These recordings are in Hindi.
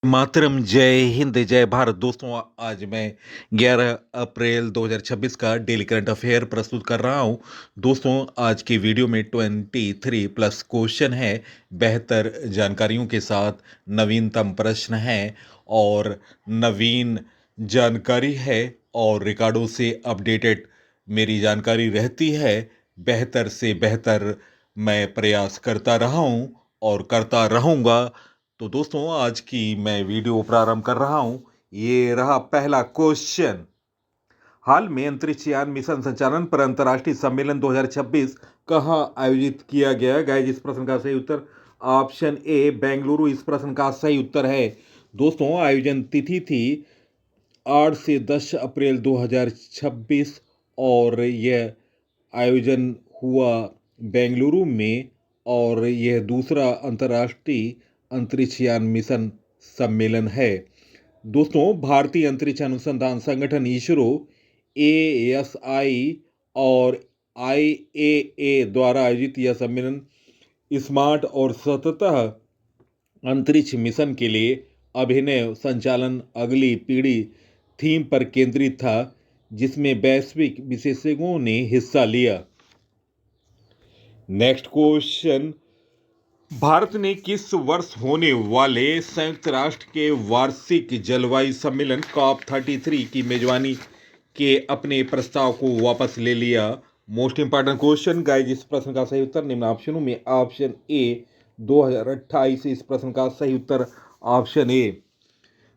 मातरम जय हिंद जय भारत दोस्तों। आज मैं 11 अप्रैल 2026 का डेली करंट अफेयर प्रस्तुत कर रहा हूं। दोस्तों, आज की वीडियो में 23 प्लस क्वेश्चन है, बेहतर जानकारियों के साथ नवीनतम प्रश्न है और नवीन जानकारी है और रिकॉर्डों से अपडेटेड मेरी जानकारी रहती है। बेहतर से बेहतर मैं प्रयास करता रहा हूं और करता रहूंगा। तो दोस्तों, आज की मैं वीडियो प्रारंभ कर रहा हूं। ये रहा पहला क्वेश्चन। हाल में अंतरिक्ष यान मिशन संचालन पर अंतर्राष्ट्रीय सम्मेलन 2026 कहाँ आयोजित किया गया? गाइस, इस प्रश्न का सही उत्तर ऑप्शन ए बेंगलुरु इस प्रश्न का सही उत्तर है। दोस्तों, आयोजन तिथि थी 8 से 10 अप्रैल 2026 और यह आयोजन हुआ बेंगलुरु में और यह दूसरा अंतर्राष्ट्रीय अंतरिक्ष यान मिशन सम्मेलन है। दोस्तों, भारतीय अंतरिक्ष अनुसंधान संगठन इसरो, एएसआई और आईएए द्वारा आयोजित यह सम्मेलन स्मार्ट और सततः अंतरिक्ष मिशन के लिए अभिनव संचालन अगली पीढ़ी थीम पर केंद्रित था, जिसमें वैश्विक विशेषज्ञों ने हिस्सा लिया। Next question. भारत ने किस वर्ष होने वाले संयुक्त राष्ट्र के वार्षिक जलवायु सम्मेलन COP33 की मेजबानी के अपने प्रस्ताव को वापस ले लिया? मोस्ट इंपॉर्टेंट क्वेश्चन गाइस, इस प्रश्न का सही उत्तर निम्न ऑप्शनों में ऑप्शन ए 2028। इस प्रश्न का सही उत्तर ऑप्शन ए।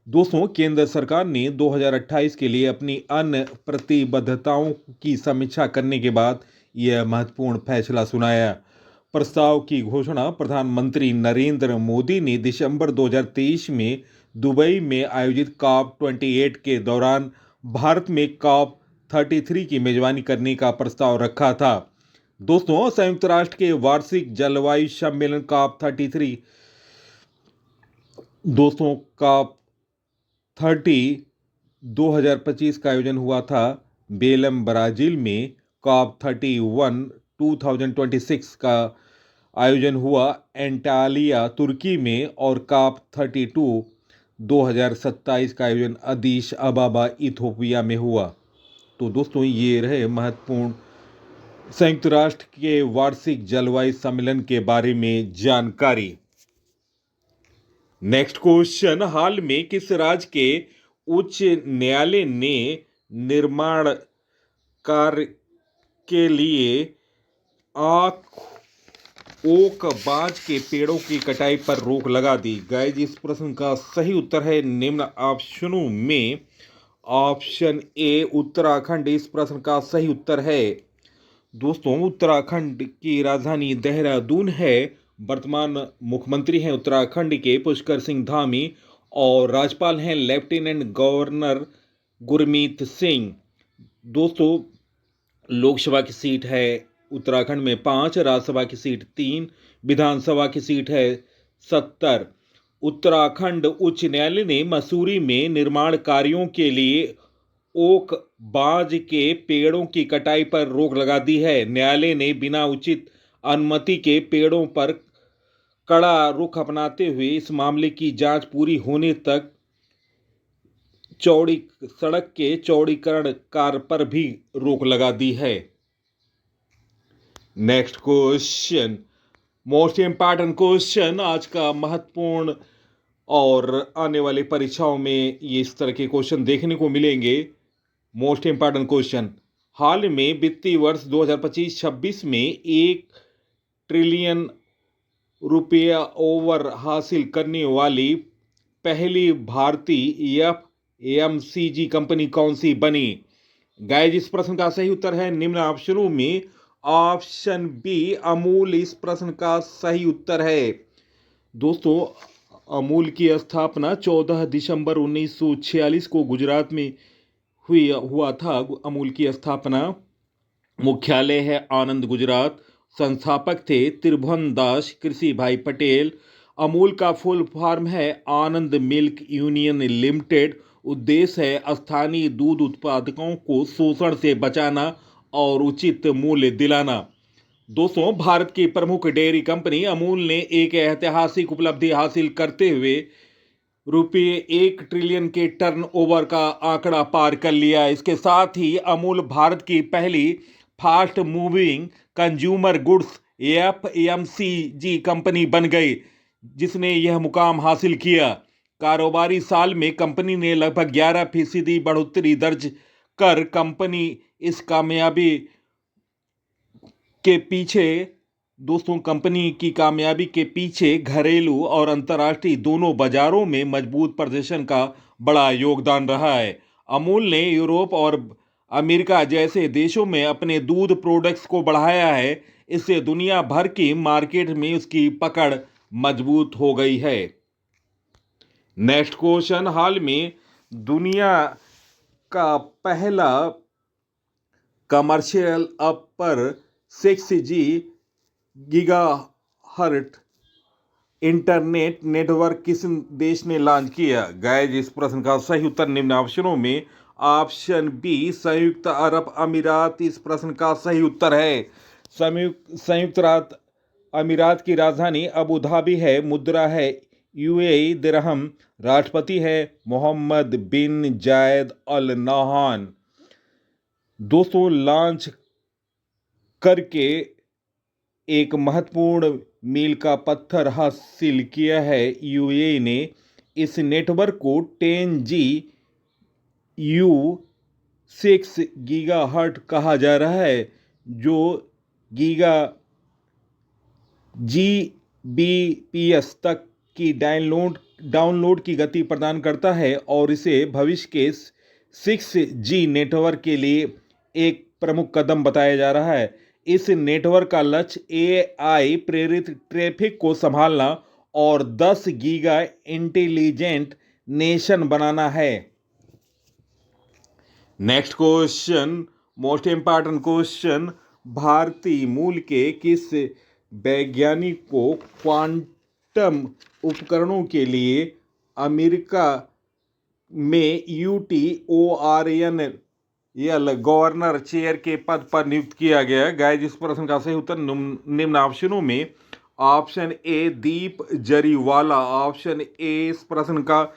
दोस्तों, केंद्र सरकार ने 2028 के लिए अपनी अन्य प्रतिबद्धताओं की समीक्षा करने के बाद यह महत्वपूर्ण फैसला सुनाया। प्रस्ताव की घोषणा प्रधानमंत्री नरेंद्र मोदी ने दिसंबर 2023 में दुबई में आयोजित COP28 के दौरान भारत में COP33 की मेजबानी करने का प्रस्ताव रखा था। दोस्तों, संयुक्त राष्ट्र के वार्षिक जलवायु सम्मेलन COP33 दोस्तों COP 2025 का आयोजन हुआ था बेलम, ब्राजील में। COP31 2026 का आयोजन हुआ एंटालिया, तुर्की में और COP32 2027 का आयोजन अदीस अबाबा, इथोपिया में हुआ। तो दोस्तों, ये रहे महत्वपूर्ण संयुक्त राष्ट्र के वार्षिक जलवायु सम्मेलन के बारे में जानकारी। Next question. हाल में किस राज्य के उच्च न्यायालय ने निर्माण कार्य के लिए ओक बांज के पेड़ों की कटाई पर रोक लगा दी? गाइस, इस प्रश्न का सही उत्तर है निम्न ऑप्शनों में ऑप्शन ए उत्तराखंड इस प्रश्न का सही उत्तर है। दोस्तों, उत्तराखंड की राजधानी देहरादून है। वर्तमान मुख्यमंत्री हैं उत्तराखंड के पुष्कर सिंह धामी और राज्यपाल हैं लेफ्टिनेंट गवर्नर गुरमीत सिंह। दोस्तों, लोकसभा की सीट है उत्तराखंड में 5, राज्यसभा की सीट 3, विधानसभा की सीट है 70। उत्तराखंड उच्च न्यायालय ने मसूरी में निर्माण कार्यों के लिए ओक बांज के पेड़ों की कटाई पर रोक लगा दी है। न्यायालय ने बिना उचित अनुमति के पेड़ों पर कड़ा रुख अपनाते हुए इस मामले की जांच पूरी होने तक चौड़ी सड़क के चौड़ीकरण कार्य पर भी रोक लगा दी है। Next question, most important question, आज का महत्वपूर्ण और आने वाली परीक्षाओं में ये इस तरह के क्वेश्चन देखने को मिलेंगे। Most important question. हाल में वित्तीय वर्ष 2025-26 में 1 ट्रिलियन रुपया ओवर हासिल करने वाली पहली भारतीय एफएमसीजी कंपनी कौन सी बनी? गाइस, इस प्रश्न का सही उत्तर है निम्न ऑप्शनों में ऑप्शन बी अमूल इस प्रश्न का सही उत्तर है। दोस्तों, अमूल की स्थापना 14 दिसंबर 1946 को गुजरात में हुआ था। अमूल की स्थापना मुख्यालय है आनंद, गुजरात। संस्थापक थे त्रिभुवन दास कृषि भाई पटेल। अमूल का फुल फॉर्म है आनंद मिल्क यूनियन लिमिटेड। उद्देश्य है स्थानीय दूध उत्पादकों को शोषण से बचाना और उचित मूल्य दिलाना। दोस्तों, भारत की प्रमुख डेयरी कंपनी अमूल ने एक ऐतिहासिक उपलब्धि हासिल करते हुए रुपये 1 ट्रिलियन के टर्नओवर का आंकड़ा पार कर लिया। इसके साथ ही अमूल भारत की पहली fast moving consumer goods FMCG company बन गई, जिसने यह मुकाम हासिल किया। कारोबारी साल में कंपनी ने लगभग 11% बढ़ोतरी दर्ज कर कंपनी इस कामयाबी के पीछे दोस्तों कंपनी की कामयाबी के पीछे घरेलू और अंतर्राष्ट्रीय दोनों बाजारों में मजबूत प्रदर्शन का बड़ा योगदान रहा है। अमूल ने यूरोप और अमेरिका जैसे देशों में अपने दूध प्रोडक्ट्स को बढ़ाया है। इससे दुनिया भर की मार्केट में उसकी पकड़ मजबूत हो गई है। नेक्स्ट क्वेश्चन, हाल में दुनिया का पहला कमर्शियल अपर 6G गीगाहर्ट्ज इंटरनेट नेटवर्क किस देश ने लॉन्च किया? गाइस, इस प्रश्न का सही उत्तर निम्न ऑप्शनों में ऑप्शन बी संयुक्त अरब अमीरात इस प्रश्न का सही उत्तर है। संयुक्त अरब अमीरात की राजधानी अबू धाबी है। मुद्रा है यूएई दिरहम। राष्ट्रपति है मोहम्मद बिन जायद अल नहान। दोस्तों, लॉन्च करके एक महत्वपूर्ण मील का पत्थर हासिल किया है यूएई ने। इस नेटवर्क को 10G-U-6 गीगाहर्ट्ज कहा जा रहा है, जो गीगा जीबीपीएस तक की डाउनलोड की गति प्रदान करता है और इसे भविष्य के 6G नेटवर्क के लिए एक प्रमुख कदम बताया जा रहा है। इस नेटवर्क का लक्ष्य एआई प्रेरित ट्रैफिक को संभालना और 10 गीगा इंटेलिजेंट नेशन बनाना है। Next question, most important question, भारतीय मूल के किस वैज्ञानिक को क्वांटम उपकरणों के लिए अमेरिका में UTORNL गवर्नर चेयर के पद पर नियुक्त किया गया? गाइस, इस प्रश्न का सही उत्तर निम्न ऑप्शनों में option A Deep Jariwala option A इस प्रश्न का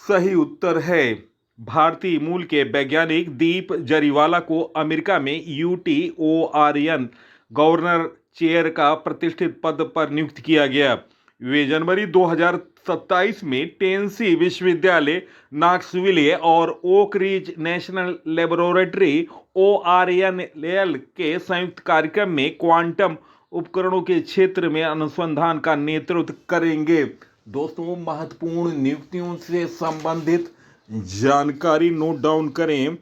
सही उत्तर है। भारतीय मूल के वैज्ञानिक दीप जरीवाला को अमेरिका में UTORN गवर्नर चेयर का प्रतिष्ठित पद पर नियुक्त किया गया। वे जनवरी 2027 में टेनेसी विश्वविद्यालय नॉक्सविले और Oak Ridge national laboratory ORNL के संयुक्त कार्यक्रम में क्वांटम उपकरणों के क्षेत्र में अनुसंधान का नेतृत्व करेंगे। दोस्तों, महत्वपूर्ण नियुक्तियों से संबंधित जानकारी नोट डाउन करें।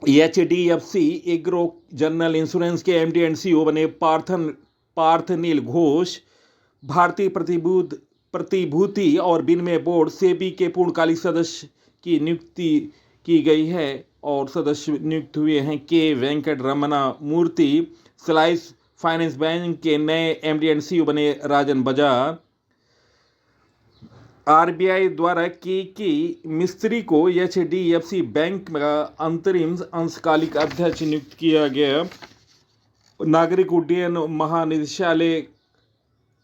HDFC एग्रो जनरल इंश्योरेंस के MD एंड CEO बने पार्थनील घोष। भारतीय प्रतिभूति और विनिमय बोर्ड सेबी के पूर्णकालिक सदस्य की नियुक्ति की गई है और सदस्य नियुक्त हुए हैं के वेंकट रमना मूर्ति। स्लाइस फाइनेंस बैंक के नए MD एंड CEO बने राजन बजाज। RBI द्वारा के मिस्त्री को HDFC बैंक का अंतरिम अंशकालिक अध्यक्ष नियुक्त किया गया। नागरिक उड्डयन महानिदेशालय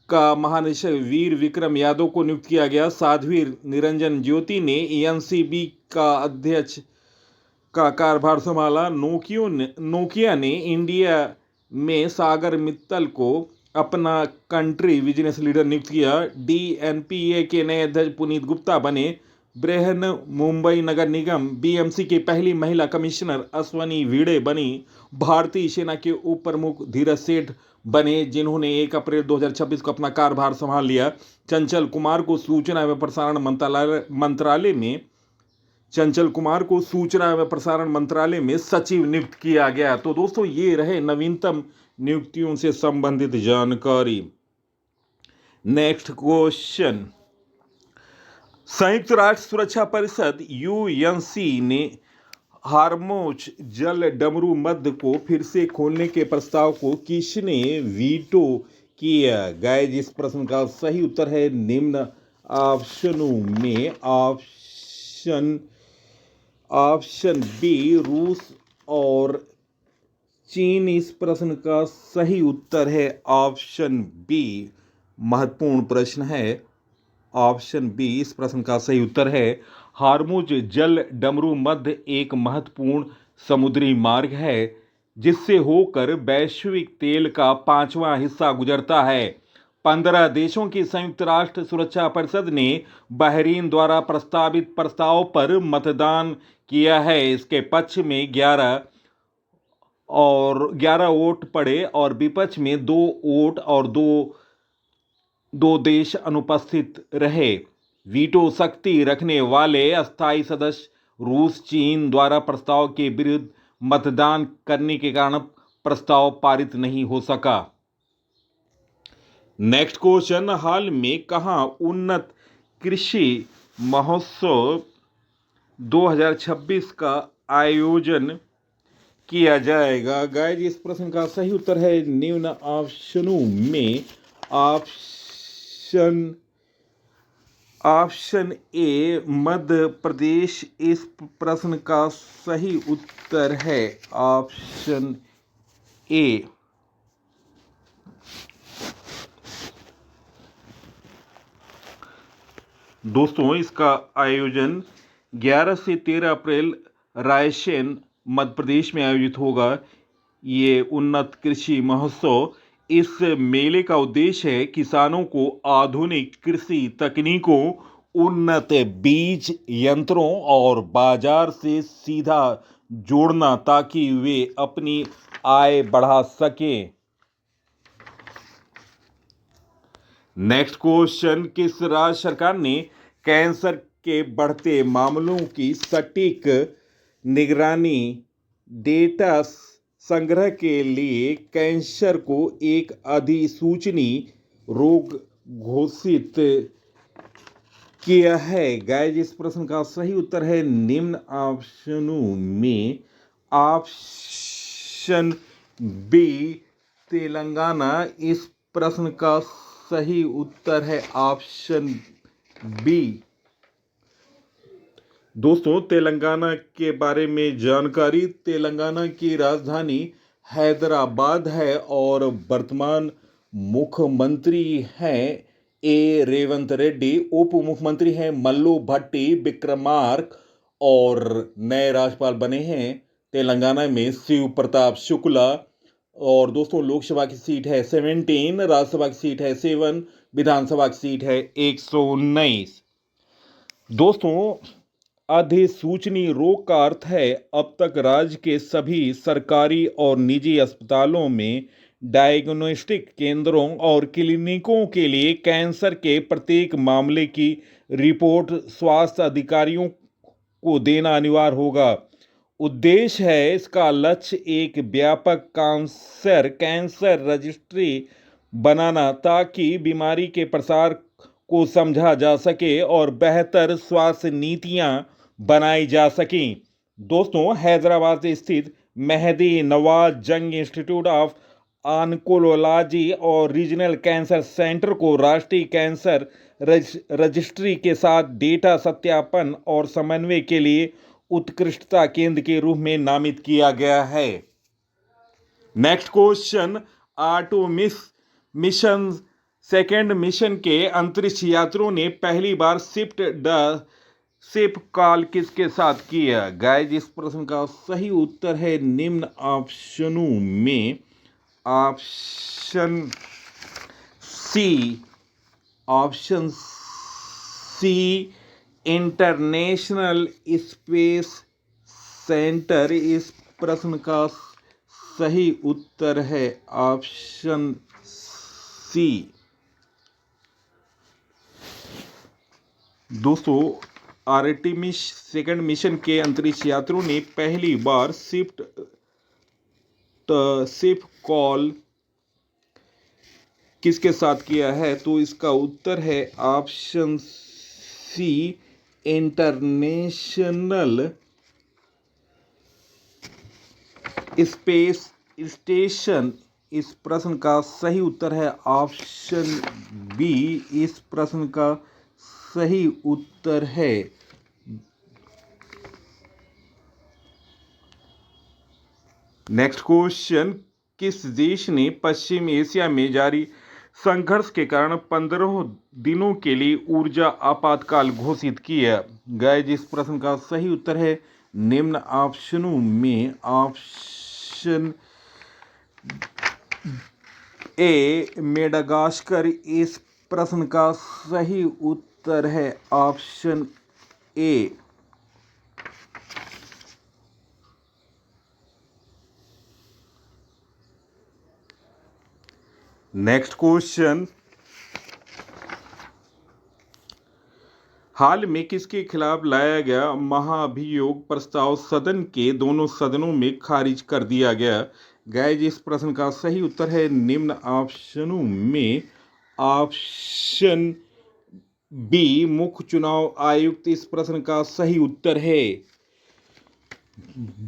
का महानिदेशक वीर विक्रम यादव को नियुक्त किया गया। साध्वी निरंजन ज्योति ने ENCB का अध्यक्ष का कार्यभार संभाला। नोकिया ने इंडिया में सागर मित्तल को अपना कंट्री बिजनेस लीडर नियुक्त किया। DNPA के नए अध्यक्ष पुनीत गुप्ता बने। बृहन मुंबई नगर निगम BMC की पहली महिला कमिश्नर अश्वनी भिड़े बनी। भारतीय सेना के उप प्रमुख धीरज सेठ बने, जिन्होंने 1 अप्रैल 2026 को अपना कार्यभार संभाल लिया। चंचल कुमार को सूचना एवं प्रसारण मंत्रालय में सचिव नियुक्त किया गया। तो दोस्तों, ये रहे नवीनतम नियुक्तियों से संबंधित जानकारी। नेक्स्ट क्वेश्चन, संयुक्त राष्ट्र सुरक्षा परिषद UNC ने हार्मोज जल डमरू मध्य को फिर से खोलने के प्रस्ताव को किसने वीटो किया? गाइस, इस प्रश्न का सही उत्तर है निम्न ऑप्शनों में ऑप्शन बी रूस और चीन। इस प्रश्न का सही उत्तर है ऑप्शन बी। महत्वपूर्ण प्रश्न है। ऑप्शन बी इस प्रश्न का सही उत्तर है हार्मुज जल डमरू मध्य एक महत्वपूर्ण समुद्री मार्ग है जिससे होकर वैश्विक तेल का 5वां हिस्सा गुजरता है। 15 देशों की संयुक्त राष्ट्र सुरक्षा परिषद ने बहरीन द्वारा प्रस्तावित प्रस्ताव पर मतदान किया है। इसके पक्ष में 11 वोट पड़े और विपक्ष में 2 वोट और दो देश अनुपस्थित रहे। वीटो शक्ति रखने वाले अस्थायी सदस्य रूस चीन द्वारा प्रस्ताव के विरुद्ध मतदान करने के कारण प्रस्ताव पारित नहीं हो सका। नेक्स्ट क्वेश्चन, हाल में कहां उन्नत कृषि महोत्सव 2026 का आयोजन किया जाएगा? गाइस इस प्रश्न का सही उत्तर है निम्न ऑप्शनों में ऑप्शन ए मध्य प्रदेश इस प्रश्न का सही उत्तर है ऑप्शन ए। दोस्तों इसका आयोजन 11 से 13 अप्रैल रायसेन मध्य प्रदेश में आयोजित होगा। ये उन्नत कृषि महोत्सव, इस मेले का उद्देश्य है किसानों को आधुनिक कृषि तकनीकों, उन्नत बीज यंत्रों और बाजार से सीधा जोड़ना ताकि वे अपनी आय बढ़ा सकें। नेक्स्ट क्वेश्चन, किस राज्य सरकार ने कैंसर के बढ़ते मामलों की सटीक निगरानी डेटा संग्रह के लिए कैंसर को एक अधिसूचनीय रोग घोषित किया है? गाइस इस प्रश्न का सही उत्तर है निम्न ऑप्शनों में ऑप्शन बी तेलंगाना इस प्रश्न का सही उत्तर है ऑप्शन बी। दोस्तों तेलंगाना के बारे में जानकारी, तेलंगाना की राजधानी हैदराबाद है और वर्तमान मुख्यमंत्री हैं ए रेवंत रेड्डी, उप मुख्यमंत्री हैं मल्लू भट्टी विक्रमार्क और नए राज्यपाल बने हैं तेलंगाना में शिव प्रताप शुक्ला। और दोस्तों लोकसभा की सीट है 17, राज्यसभा की सीट है 7, विधानसभा की सीट है 119। दोस्तों अधिसूचनीय रोग का अर्थ है अब तक राज्य के सभी सरकारी और निजी अस्पतालों में डायग्नोस्टिक केंद्रों और क्लिनिकों के लिए कैंसर के प्रत्येक मामले की रिपोर्ट स्वास्थ्य अधिकारियों को देना अनिवार्य होगा। उद्देश्य है इसका लक्ष्य एक व्यापक कैंसर रजिस्ट्री बनाना ताकि बीमारी के प्रसार को समझा जा सके और बेहतर स्वास्थ्य नीतियां बनाई जा सकें। दोस्तों हैदराबाद स्थित मेहदी नवाज जंग इंस्टीट्यूट ऑफ ऑन्कोलॉजी और रीजनल कैंसर सेंटर को राष्ट्रीय कैंसर रजिस्ट्री के साथ डेटा सत्यापन और समन्वय के लिए उत्कृष्टता केंद्र के रूप में नामित किया गया है। Next question, Artemis mission second mission के अंतरिक्ष यात्रियों ने पहली बार शिप कॉल किसके साथ किया? गाइस इस प्रश्न का सही उत्तर है निम्न ऑप्शनों में option C international space centre इस प्रश्न का सही उत्तर है ऑप्शन सी। दोस्तों आर्टेमिस सेकंड मिशन के अंतरिक्ष यात्रियों ने पहली बार शिप कॉल किसके साथ किया है? तो इसका उत्तर है option C international space station. इस प्रश्न का सही उत्तर है ऑप्शन बी। इस प्रश्न का सही उत्तर है नेक्स्ट क्वेश्चन, किस देश ने पश्चिम एशिया में जारी संघर्ष के कारण 15 दिनों के लिए ऊर्जा आपातकाल घोषित किया गया। जिस प्रश्न का सही उत्तर है निम्न ऑप्शनों में ऑप्शन ए मेडागास्कर। इस प्रश्न का सही उत्तर है ऑप्शन ए। नेक्स्ट क्वेश्चन, हाल में किसके खिलाफ लाया गया महाभियोग प्रस्ताव सदन के दोनों सदनों में खारिज कर दिया गया। गाइस इस प्रश्न का सही उत्तर है निम्न ऑप्शनों में ऑप्शन बी मुख्य चुनाव आयुक्त। इस प्रश्न का सही उत्तर है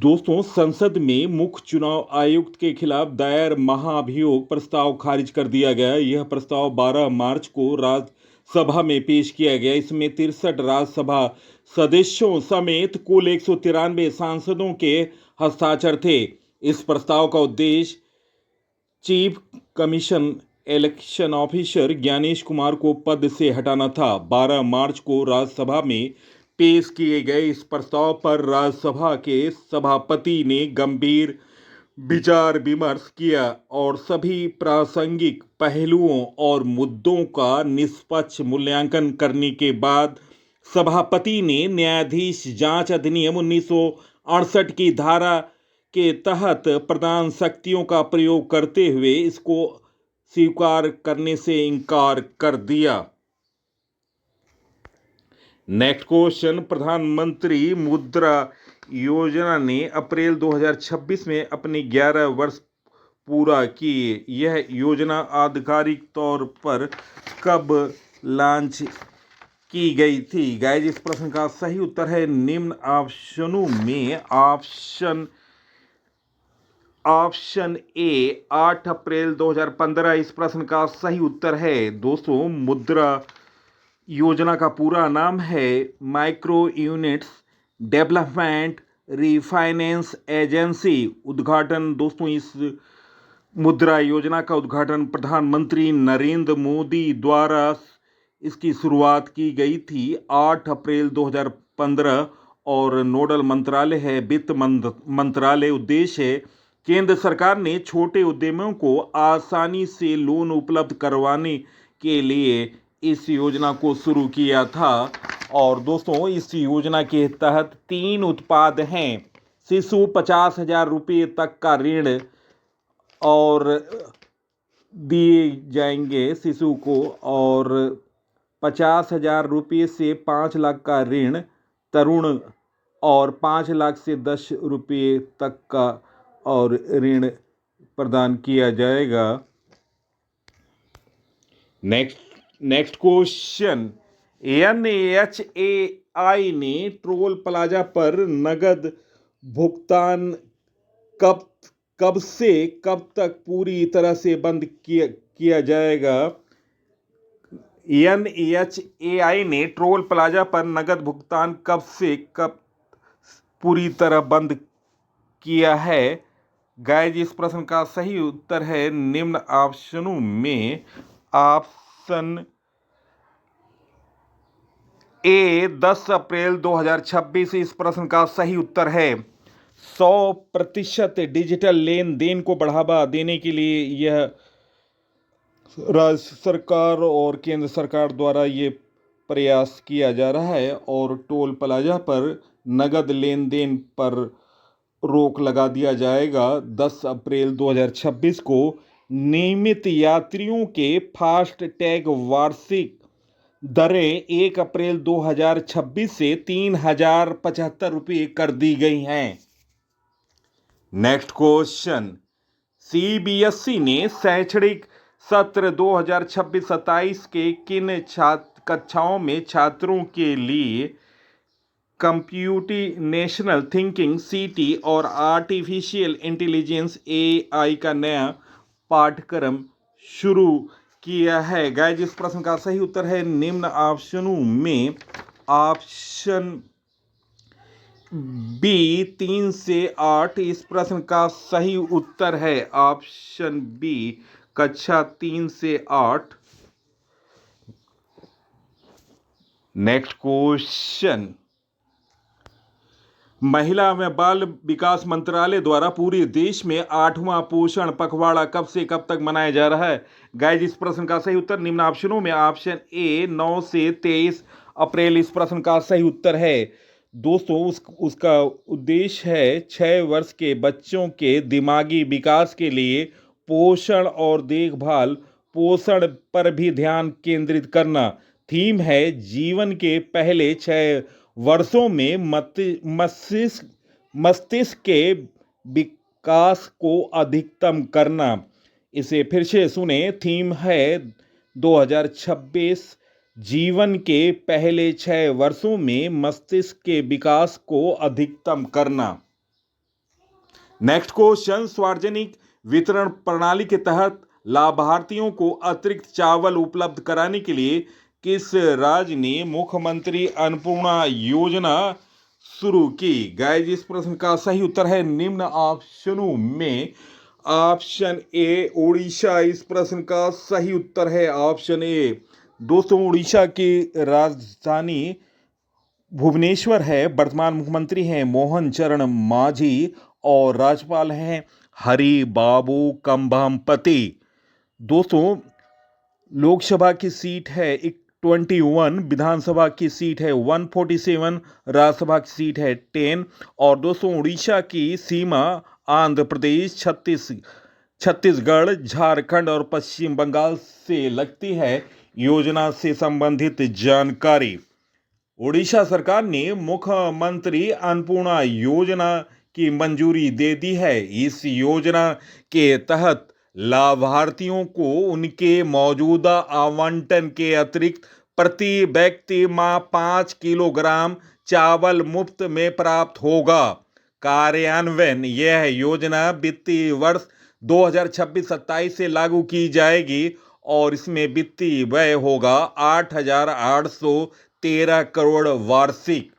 दोस्तों, संसद में मुख्य चुनाव आयुक्त के खिलाफ दायर महाभियोग प्रस्ताव खारिज कर दिया गया। यह प्रस्ताव 12 मार्च को राज्यसभा में पेश किया गया। इसमें 63 राज्यसभा सदस्यों समेत कुल 193 सांसदों के हस्ताक्षर थे। इस प्रस्ताव का उद्देश्य chief commission election officer Gyanesh Kumar को पद से हटाना था। 12 मार्च को राज्यसभा में पेश किए गए इस प्रस्ताव पर राज्यसभा के सभापति ने गंभीर विचार विमर्श किया और सभी प्रासंगिक पहलुओं और मुद्दों का निष्पक्ष मूल्यांकन करने के बाद सभापति ने न्यायाधीश जांच अधिनियम 1968 की धारा के तहत प्रदान शक्तियों का प्रयोग करते हुए इसको स्वीकार करने से इनकार कर दिया। नेक्स्ट क्वेश्चन, प्रधानमंत्री मुद्रा योजना ने अप्रैल 2026 में अपने 11 वर्ष पूरा किए। यह योजना आधिकारिक तौर पर कब लॉन्च की गई थी? गाइस इस प्रश्न का सही उत्तर है निम्न ऑप्शनों में ऑप्शन ए 8 अप्रैल 2015। इस प्रश्न का सही उत्तर है दोस्तों, मुद्रा योजना का पूरा नाम है micro units development refinance agency. उद्घाटन दोस्तों, इस मुद्रा योजना का उद्घाटन प्रधानमंत्री नरेंद्र मोदी द्वारा इसकी शुरुआत की गई थी 8 अप्रैल 2015 और नोडल मंत्रालय है वित्त मंत्रालय। उद्देश्य है केंद्र सरकार ने छोटे उद्यमियों को आसानी से लोन उपलब्ध करवाने के लिए इस योजना को शुरू किया था। और दोस्तों इस योजना के तहत 3 उत्पाद हैं। शिशु 50,000 रुपये तक का ऋण और दिए जाएंगे शिशु को, और 50,000 रुपये से 5 लाख का ऋण तरुण, और 5 लाख से 10 रुपये तक का और ऋण प्रदान किया जाएगा। नेक्स्ट क्वेश्चन, NHAI ने टोल प्लाजा पर नगद भुगतान कब से कब तक पूरी तरह से बंद किया जाएगा? NHAI ने टोल प्लाजा पर नगद भुगतान कब से कब पूरी तरह बंद किया है? गाइस इस प्रश्न का सही उत्तर है निम्न ऑप्शनों में ऑप्शन ए 10 अप्रैल 2026। इस प्रश्न का सही उत्तर है 100% डिजिटल लेन देन को बढ़ावा देने के लिए यह राज्य सरकार और केंद्र सरकार द्वारा ये प्रयास किया जा रहा है। और टोल प्लाजा पर नगद लेन देन पर रोक लगा दिया जाएगा 10 अप्रैल 2026 को। नियमित यात्रियों के फास्ट टैग वार्षिक दरें 1 अप्रैल 2026 से 3,075 रुपये कर दी गई हैं। नेक्स्ट क्वेश्चन, CBSE ने शैक्षणिक सत्र 2026-27 के किन कक्षाओं में छात्रों के लिए कंप्यूटेशनल थिंकिंग CT और आर्टिफिशियल इंटेलिजेंस AI का नया पाठ्यक्रम शुरू किया है? गाइस इस प्रश्न का सही उत्तर है निम्न ऑप्शनों में ऑप्शन बी 3 से 8। इस प्रश्न का सही उत्तर है ऑप्शन बी कक्षा 3 से 8। नेक्स्ट क्वेश्चन, महिला एवं बाल विकास मंत्रालय द्वारा पूरे देश में 8वां पोषण पखवाड़ा कब से कब तक मनाया जा रहा है? गाइस, इस प्रश्न का सही उत्तर निम्न ऑप्शनों में ऑप्शन ए 9 से 23 अप्रैल इस प्रश्न का सही उत्तर है। दोस्तों, उसका उद्देश्य है 6 वर्ष के बच्चों के दिमागी विकास के लिए पोषण और देखभाल पोषण पर भी ध्यान केंद्रित करना। थीम है जीवन के पहले 6 वर्षों में मस्तिष्क के विकास को अधिकतम करना। इसे फिर से सुने, थीम है 2026 जीवन के पहले 6 वर्षों में मस्तिष्क के विकास को अधिकतम करना। नेक्स्ट क्वेश्चन, सार्वजनिक वितरण प्रणाली के तहत लाभार्थियों को अतिरिक्त चावल उपलब्ध कराने के लिए किस राज्य ने मुख्यमंत्री अन्नपूर्णा योजना शुरू की? गाइस, इस प्रश्न का सही उत्तर है निम्न ऑप्शनों में ऑप्शन ए उड़ीसा इस प्रश्न का सही उत्तर है ऑप्शन ए। दोस्तों, उड़ीसा की राजधानी भुवनेश्वर है। वर्तमान मुख्यमंत्री हैं मोहन चरण मांझी और राज्यपाल हैं हरि बाबू कंभामपति। दोस्तों, लोकसभा की सीट है 21, विधानसभा की सीट है 147, राज्यसभा की सीट है 10। और दोस्तों, उड़ीसा की सीमा आंध्र प्रदेश, छत्तीसगढ़, झारखंड और पश्चिम बंगाल से लगती है। योजना से संबंधित जानकारी, उड़ीसा सरकार ने मुख्यमंत्री अन्नपूर्णा योजना की मंजूरी दे दी है। इस योजना के तहत लाभार्थियों को उनके मौजूदा आवंटन के अतिरिक्त प्रति व्यक्ति माह 5 किलोग्राम चावल मुफ्त में प्राप्त होगा। कार्यान्वयन, यह योजना वित्तीय वर्ष 2026-27 से लागू की जाएगी और इसमें वित्तीय व्यय होगा 8,813 करोड़ वार्षिक।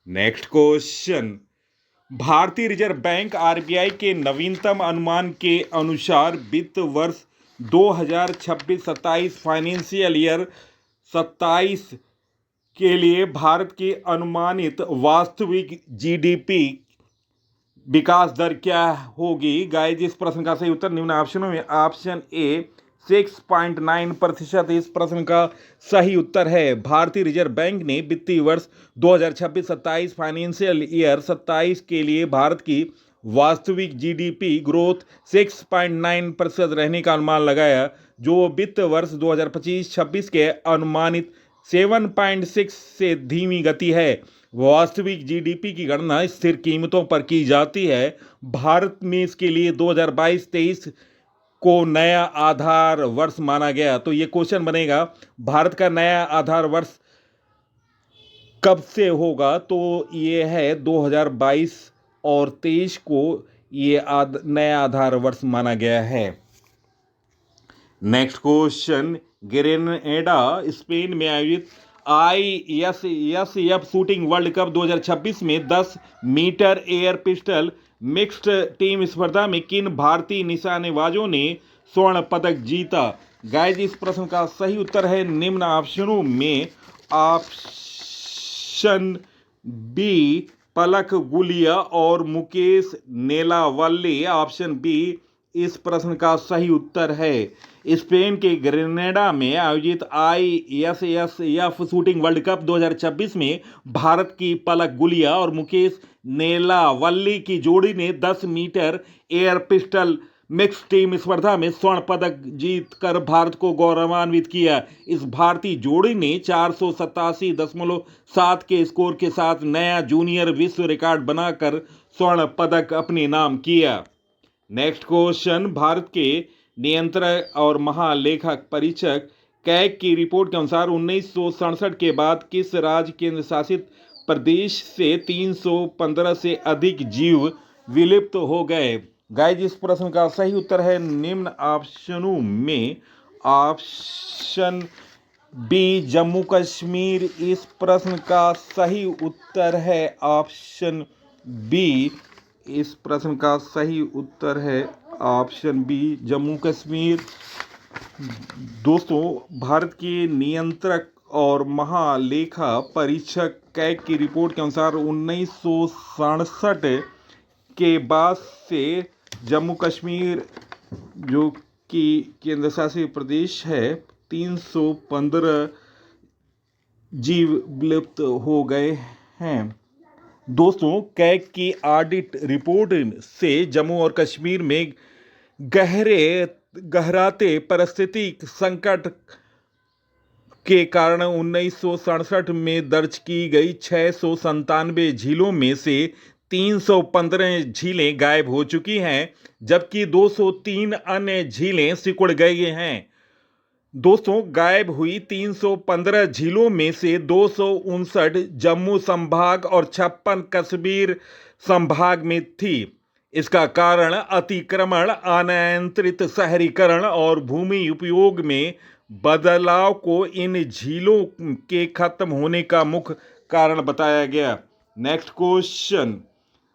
नेक्स्ट क्वेश्चन, भारतीय रिजर्व बैंक आरबीआई के नवीनतम अनुमान के अनुसार वित्त वर्ष 2026-27 फाइनेंशियल ईयर 27 के लिए भारत की अनुमानित वास्तविक जीडीपी विकास दर क्या होगी? गाइस, इस प्रश्न का सही उत्तर निम्न ऑप्शनों में ऑप्शन ए 6.9% इस प्रश्न का सही उत्तर है। भारतीय रिजर्व बैंक ने वित्तीय वर्ष 2026-27 फाइनेंशियल ईयर 27 के लिए भारत की वास्तविक जीडीपी ग्रोथ 6.9% रहने का अनुमान लगाया, जो वित्त वर्ष 2025-26 के अनुमानित 7.6 से धीमी गति है। वास्तविक जीडीपी की गणना स्थिर कीमतों पर की जाती है। भारत में इसके लिए 2022-23 को नया आधार वर्ष माना गया। तो ये क्वेश्चन बनेगा, भारत का नया आधार वर्ष कब से होगा? तो ये है 2022 और 23 को ये नया आधार वर्ष माना गया है। नेक्स्ट क्वेश्चन, ग्रेनेडा स्पेन में आयोजित ISSF शूटिंग वर्ल्ड कप 2026 में 10 metre air pistol mixed team स्पर्धा में किन भारतीय निशानेबाजों ने स्वर्ण पदक जीता? गाइस, इस प्रश्न का सही उत्तर है निम्न ऑप्शनों में ऑप्शन बी पलक गुलिया और मुकेश नेलावल्ली। ऑप्शन बी इस प्रश्न का सही उत्तर है। स्पेन के ग्रेनेडा में आयोजित ISSF शूटिंग वर्ल्ड कप 2026 में भारत की पलक गुलिया और मुकेश नेलावल्ली की जोड़ी ने 10 metre air pistol mix team स्पर्धा में स्वर्ण पदक जीतकर भारत को गौरवान्वित किया। इस भारतीय जोड़ी ने 487.7 के स्कोर के साथ नया जूनियर विश्व रिकॉर्ड बनाकर स्वर्ण पदक अपने नाम किया। नेक्स्ट क्वेश्चन, भारत के नियंत्रक और महालेखक परीक्षक कैग की रिपोर्ट के अनुसार 1967 के बाद किस राज्य केंद्र शासित प्रदेश से 315 से अधिक जीव विलुप्त हो गए? गाइस, इस प्रश्न का सही उत्तर है निम्न ऑप्शनों में ऑप्शन बी जम्मू कश्मीर इस प्रश्न का सही उत्तर है। ऑप्शन बी इस प्रश्न का सही उत्तर है ऑप्शन बी जम्मू कश्मीर। दोस्तों, भारत के नियंत्रक और महालेखा परीक्षक कैग की रिपोर्ट के अनुसार 1967 के बाद से जम्मू कश्मीर, जो कि केंद्र शासित प्रदेश है, 315 जीव विलुप्त हो गए हैं। दोस्तों, कैग की ऑडिट रिपोर्ट से जम्मू और कश्मीर में गहराते पारिस्थितिक संकट के कारण 1967 में दर्ज की गई 697 झीलों में से 315 झीलें गायब हो चुकी हैं, जबकि 203 अन्य झीलें सिकुड़ गई हैं। दोस्तों, गायब हुई 315 झीलों में से 259 जम्मू संभाग और 56 कश्मीर संभाग में थी। इसका कारण अतिक्रमण, अनियंत्रित शहरीकरण और भूमि उपयोग में बदलाव को इन झीलों के खत्म होने का मुख्य कारण बताया गया। नेक्स्ट क्वेश्चन,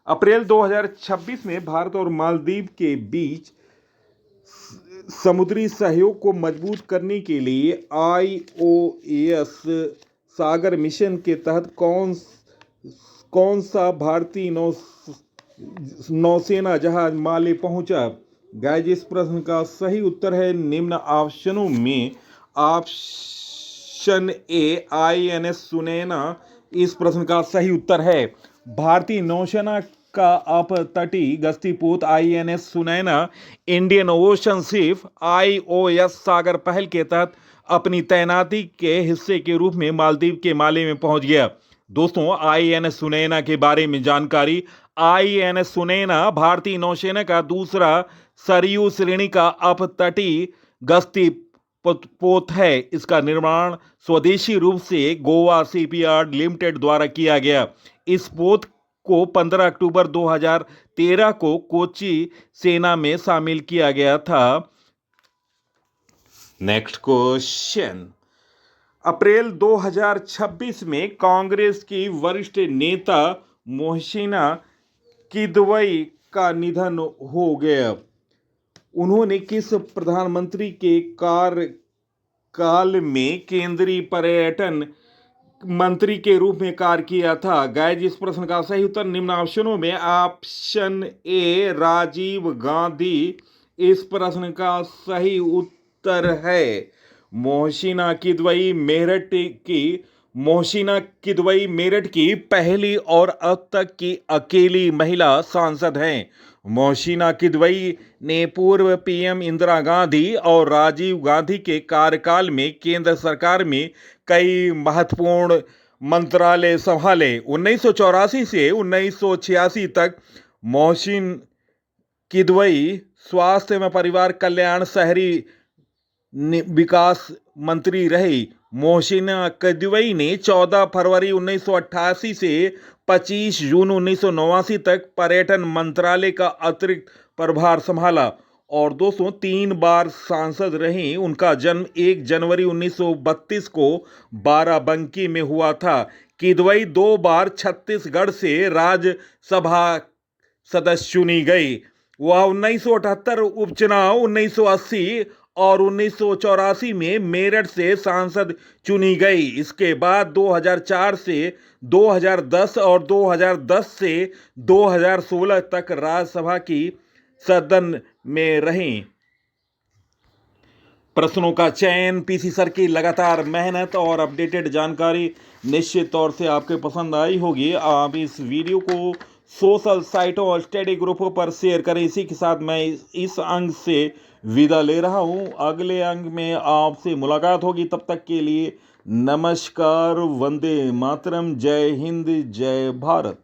अप्रैल 2026 में भारत और मालदीव के बीच समुद्री सहयोग को मजबूत करने के लिए IOS सागर मिशन के तहत कौन सा भारतीय नौसेना जहाज माले पहुंचा? गाइस, इस प्रश्न का सही उत्तर है निम्न ऑप्शनों में ऑप्शन ए INS सुनैना इस प्रश्न का सही उत्तर है। भारतीय नौसेना का अपतटीय गश्तीपोत INS Sunaina Indian ocean ship IOS सागर पहल के तहत अपनी तैनाती के हिस्से के रूप में मालदीव के माले में पहुंच गया। दोस्तों, INS सुनैना के बारे में जानकारी। INS सुनैना भारतीय नौसेना का दूसरा सरयू श्रेणी का अपतटीय गश्तीपोत है। इसका निर्माण स्वदेशी रूप से गोवा शिपयार्ड लिमिटेड द्वारा किया गया। इस पोत को 15 अक्टूबर 2013 को कोच्चि सेना में शामिल किया गया था। नेक्स्ट क्वेश्चन, अप्रैल 2026 में कांग्रेस की वरिष्ठ नेता मोहसिना किदवई का निधन हो गया। उन्होंने किस प्रधानमंत्री के कार्यकाल में केंद्रीय पर्यटन मंत्री के रूप में कार्य किया था? गाइस, इस प्रश्न का सही उत्तर निम्न ऑप्शनों में ऑप्शन ए राजीव गांधी इस प्रश्न का सही उत्तर है। मोहसिना किदवई मेरठ की पहली और अब तक की अकेली महिला सांसद हैं। मोहसिना किदवई ने पूर्व PM इंदिरा गांधी और राजीव गांधी के कार्यकाल में केंद्र सरकार में कई महत्वपूर्ण मंत्रालय संभाले। 1984 से 1986 तक मोहसिन किदवई स्वास्थ्य एवं परिवार कल्याण, शहरी विकास मंत्री रही। मोहसिना किदवई ने 14 फरवरी 1988 से 25 जून 1989 तक पर्यटन मंत्रालय का अतिरिक्त प्रभार संभाला और 203 बार सांसद रहीं। उनका जन्म 1 जनवरी 1932 को बाराबंकी में हुआ था। किदवई 2 बार छत्तीसगढ़ से राज्यसभा सदस्य चुनी गई। वह 1978 उपचुनाव, 1980 और 1984 में मेरठ से सांसद चुनी गई। इसके बाद 2004 से 2010 और 2010 से 2016 तक राज्यसभा की सदन में रहीं। प्रश्नों का चयन, PC सर की लगातार मेहनत और अपडेटेड जानकारी निश्चित तौर से आपके पसंद आई होगी। आप इस वीडियो को सोशल साइटों और स्टडी ग्रुपों पर शेयर करें। इसी के साथ मैं इस अंक से विदा ले रहा हूं। अगले अंक में आपसे मुलाकात होगी। तब तक के लिए नमस्कार, वंदे मातरम, जय हिंद, जय भारत।